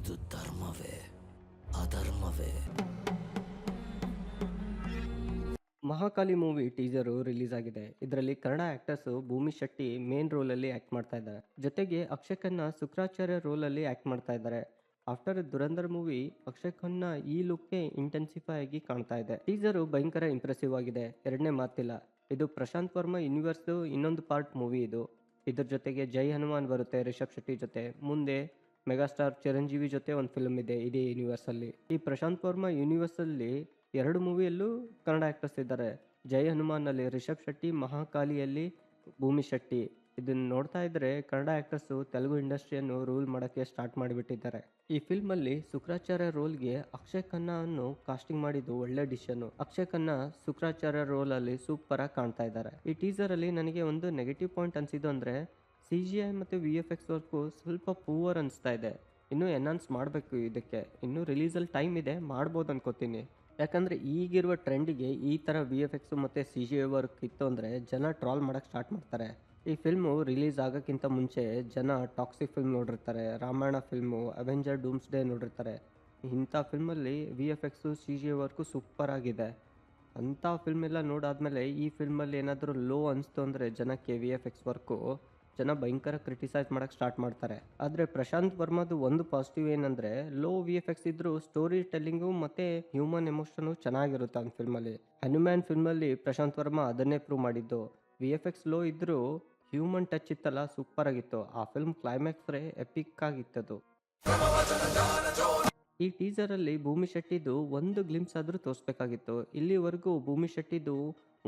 ಇದು ಧರ್ಮವೇ ಅಧರ್ಮವೇ? Mahakali movie teaser release ಆಗಿದೆ. ಇದರಲ್ಲಿ ಕನ್ನಡ ಆಕ್ಟರ್ಸ್ ಭೂಮಿ ಶೆಟ್ಟಿ ಮೇನ್ ರೋಲ್ ಅಲ್ಲಿ ಆಕ್ಟ್ ಮಾಡ್ತಾ ಇದ್ದಾರೆ. ಜೊತೆಗೆ ಅಕ್ಷಯ್ ಖನ್ನಾ ಶುಕ್ರಾಚಾರ್ಯ ರೋಲ್ ಅಲ್ಲಿ ಆಕ್ಟ್ ಮಾಡ್ತಾ ಇದ್ದಾರೆ. ಆಫ್ಟರ್ ದುರಂಧರ್ ಮೂವಿ ಅಕ್ಷಯ್ ಖನ್ನಾ ಈ ಲುಕ್ಗೆ ಇಂಟೆನ್ಸಿಫೈ ಆಗಿ ಕಾಣ್ತಾ ಇದೆ. ಟೀಸರು ಭಯಂಕರ ಇಂಪ್ರೆಸಿವ್ ಆಗಿದೆ, ಎರಡನೇ ಮಾತಿಲ್ಲ. ಇದು ಪ್ರಶಾಂತ್ ವರ್ಮಾ ಯೂನಿವರ್ಸ್ ಇನ್ನೊಂದು ಪಾರ್ಟ್ ಮೂವಿ ಇದು. ಇದ್ರ ಜೊತೆಗೆ ಜೈ ಹನುಮಾನ್ ಬರುತ್ತೆ ರಿಷಬ್ ಶೆಟ್ಟಿ ಜೊತೆ. ಮುಂದೆ ಮೆಗಾಸ್ಟಾರ್ ಚಿರಂಜೀವಿ ಜೊತೆ ಒಂದು ಫಿಲ್ಮ್ ಇದೆ ಇದೇ ಯೂನಿವರ್ಸ್ ಅಲ್ಲಿ. ಈ ಪ್ರಶಾಂತ್ ವರ್ಮಾ ಯೂನಿವರ್ಸ್ ಅಲ್ಲಿ 2 ಮೂವಿಯಲ್ಲೂ ಕನ್ನಡ ಆಕ್ಟರ್ಸ್ ಇದ್ದಾರೆ. ಜೈ ಹನುಮಾನ್ ಅಲ್ಲಿ ರಿಷಬ್ ಶೆಟ್ಟಿ, ಮಹಾಕಾಲಿಯಲ್ಲಿ ಭೂಮಿ ಶೆಟ್ಟಿ. ಇದನ್ನ ನೋಡ್ತಾ ಇದ್ರೆ ಕನ್ನಡ ಆಕ್ಟರ್ಸ್ ತೆಲುಗು ಇಂಡಸ್ಟ್ರಿಯನ್ನು ರೂಲ್ ಮಾಡಕ್ಕೆ ಸ್ಟಾರ್ಟ್ ಮಾಡಿಬಿಟ್ಟಿದ್ದಾರೆ. ಈ ಫಿಲ್ಮ್ ಅಲ್ಲಿ ಶುಕ್ರಾಚಾರ್ಯ ರೋಲ್ಗೆ ಅಕ್ಷಯ್ ಖನ್ನಾ ಅನ್ನು ಕಾಸ್ಟಿಂಗ್ ಮಾಡಿದ್ದು ಒಳ್ಳೆ ಡಿಸಿಷನ್. ಅಕ್ಷಯ್ ಖನ್ನಾ ಶುಕ್ರಾಚಾರ್ಯ ರೋಲ್ ಅಲ್ಲಿ ಸೂಪರ್ ಆಗಿ ಕಾಣ್ತಾ ಇದ್ದಾರೆ. ಈ ಟೀಸರ್ ಅಲ್ಲಿ ನನಗೆ ಒಂದು ನೆಗೆಟಿವ್ ಪಾಯಿಂಟ್ ಅನ್ಸಿದ್ದು ಅಂದ್ರೆ CGI ಮತ್ತು VFX ವರ್ಕು ಸ್ವಲ್ಪ ಪೂವರ್ ಅನಿಸ್ತಾ ಇದೆ. ಇನ್ನೂ ಎನ್ಹಾನ್ಸ್ ಮಾಡಬೇಕು ಇದಕ್ಕೆ. ಇನ್ನೂ ರಿಲೀಸಲ್ಲಿ ಟೈಮ್ ಇದೆ, ಮಾಡ್ಬೋದು ಅನ್ಕೋತೀನಿ. ಯಾಕಂದರೆ ಈಗಿರುವ ಟ್ರೆಂಡಿಗೆ ಈ ಥರ VFX ಮತ್ತು CGI ವರ್ಕ್ ಇತ್ತು ಅಂದರೆ ಜನ ಟ್ರಾಲ್ ಮಾಡೋಕ್ಕೆ ಸ್ಟಾರ್ಟ್ ಮಾಡ್ತಾರೆ. ಈ ಫಿಲ್ಮು ರಿಲೀಸ್ ಆಗೋಕ್ಕಿಂತ ಮುಂಚೆ ಜನ ಟಾಕ್ಸಿಕ್ ಫಿಲ್ಮ್ ನೋಡಿರ್ತಾರೆ, ರಾಮಾಯಣ ಫಿಲ್ಮು, ಅವೆಂಜರ್ ಡೂಮ್ಸ್ಡೇ ನೋಡಿರ್ತಾರೆ. ಇಂಥ ಫಿಲ್ಮಲ್ಲಿ VFX CGI ವರ್ಕು ಸೂಪರ್ ಆಗಿದೆ. ಅಂಥ ಫಿಲ್ಮ್ ಎಲ್ಲ ನೋಡಾದ್ಮೇಲೆ ಈ ಫಿಲ್ಮಲ್ಲಿ ಏನಾದರೂ ಲೋ ಅನಿಸ್ತು ಅಂದರೆ ಜನಕ್ಕೆ VFX ವರ್ಕು ಜನ ಭಯಂಕರ ಕ್ರಿಟಿಸೈಸ್ ಮಾಡೋಕ್ಕೆ ಸ್ಟಾರ್ಟ್ ಮಾಡ್ತಾರೆ. ಆದರೆ ಪ್ರಶಾಂತ್ ವರ್ಮಾದು ಒಂದು ಪಾಸಿಟಿವ್ ಏನಂದರೆ ಲೋ VFX ಇದ್ದರೂ ಸ್ಟೋರಿ ಟೆಲ್ಲಿಂಗು ಮತ್ತು ಹ್ಯೂಮನ್ ಎಮೋಷನು ಚೆನ್ನಾಗಿರುತ್ತೆ ಆ ಫಿಲ್ಮಲ್ಲಿ. ಹನುಮಾನ್ ಫಿಲ್ಮಲ್ಲಿ ಪ್ರಶಾಂತ್ ವರ್ಮಾ ಅದನ್ನೇ ಪ್ರೂವ್ ಮಾಡಿದ್ದು. VFX ಲೋ ಇದ್ದರೂ ಹ್ಯೂಮನ್ ಟಚ್ ಇತ್ತಲ್ಲ, ಸೂಪರ್ ಆಗಿತ್ತು. ಆ ಫಿಲ್ಮ್ ಕ್ಲೈಮ್ಯಾಕ್ಸ್ರೇ ಎಪಿಕ್ ಆಗಿತ್ತದು. ಈ ಟೀಸರಲ್ಲಿ ಭೂಮಿ ಶೆಟ್ಟಿದು ಒಂದು ಗ್ಲಿಮ್ಸ್ ಆದರೂ ತೋರಿಸ್ಬೇಕಾಗಿತ್ತು. ಇಲ್ಲಿವರೆಗೂ ಭೂಮಿ ಶೆಟ್ಟಿದು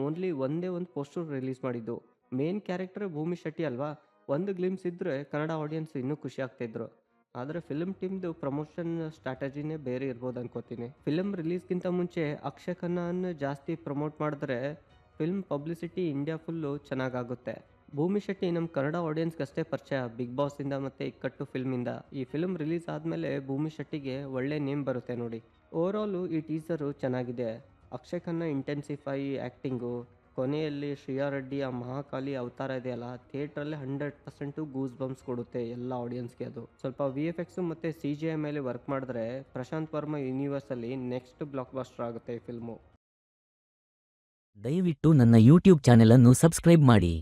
ಓನ್ಲಿ ಒಂದೇ ಒಂದು ಪೋಸ್ಟರ್ ರಿಲೀಸ್ ಮಾಡಿದ್ದು. ಮೇನ್ ಕ್ಯಾರೆಕ್ಟರ್ ಭೂಮಿ ಶೆಟ್ಟಿ ಅಲ್ವಾ, ಒಂದು ಗ್ಲಿಮ್ಸ್ ಇದ್ದರೆ ಕನ್ನಡ ಆಡಿಯನ್ಸ್ ಇನ್ನೂ ಖುಷಿ ಆಗ್ತಾಯಿದ್ರು. ಆದರೆ ಫಿಲ್ಮ್ ಟೀಮ್ದು ಪ್ರಮೋಷನ್ ಸ್ಟ್ರಾಟಜಿನೇ ಬೇರೆ ಇರ್ಬೋದು ಅನ್ಕೋತೀನಿ. ಫಿಲ್ಮ್ ರಿಲೀಸ್ಗಿಂತ ಮುಂಚೆ ಅಕ್ಷಯ್ ಖನ್ನಾನ ಜಾಸ್ತಿ ಪ್ರಮೋಟ್ ಮಾಡಿದ್ರೆ ಫಿಲ್ಮ್ ಪಬ್ಲಿಸಿಟಿ ಇಂಡಿಯಾ ಫುಲ್ಲು ಚೆನ್ನಾಗಾಗುತ್ತೆ. ಭೂಮಿ ಶೆಟ್ಟಿ ನಮ್ಮ ಕನ್ನಡ ಆಡಿಯನ್ಸ್ಗೆ ಅಷ್ಟೇ ಪರಿಚಯ, ಬಿಗ್ ಬಾಸಿಂದ ಮತ್ತು ಇಕ್ಕಟ್ಟು ಫಿಲ್ಮಿಂದ. ಈ ಫಿಲ್ಮ್ ರಿಲೀಸ್ ಆದಮೇಲೆ ಭೂಮಿ ಶೆಟ್ಟಿಗೆ ಒಳ್ಳೆ ನೇಮ್ ಬರುತ್ತೆ ನೋಡಿ. ಓವರಾಲು ಈ ಟೀಸರು ಚೆನ್ನಾಗಿದೆ. ಅಕ್ಷಯ್ ಖನ್ನಾ ಇಂಟೆನ್ಸಿಫೈ ಆ್ಯಕ್ಟಿಂಗು, ಕೊನೆಯಲ್ಲಿ ಶ್ರೇಯಾ ರೆಡ್ಡಿ ಆ ಮಹಾಕಾಲಿ ಅವತಾರ ಇದೆಯಲ್ಲ, ಥಿಯೇಟ್ರಲ್ಲಿ 100% ಗೂಸ್ ಬಂಪ್ಸ್ ಕೊಡುತ್ತೆ ಎಲ್ಲ ಆಡಿಯನ್ಸ್ಗೆ. ಅದು ಸ್ವಲ್ಪ VFX ಮತ್ತು CGI ಮೇಲೆ ವರ್ಕ್ ಮಾಡಿದ್ರೆ ಪ್ರಶಾಂತ್ ವರ್ಮಾ ಯೂನಿವರ್ಸಲ್ಲಿ ನೆಕ್ಸ್ಟ್ ಬ್ಲಾಕ್ ಬಸ್ಟರ್ ಆಗುತ್ತೆ ಈ ಫಿಲ್ಮು. ದಯವಿಟ್ಟು ನನ್ನ ಯೂಟ್ಯೂಬ್ ಚಾನೆಲ್ ಅನ್ನು ಸಬ್ಸ್ಕ್ರೈಬ್ ಮಾಡಿ.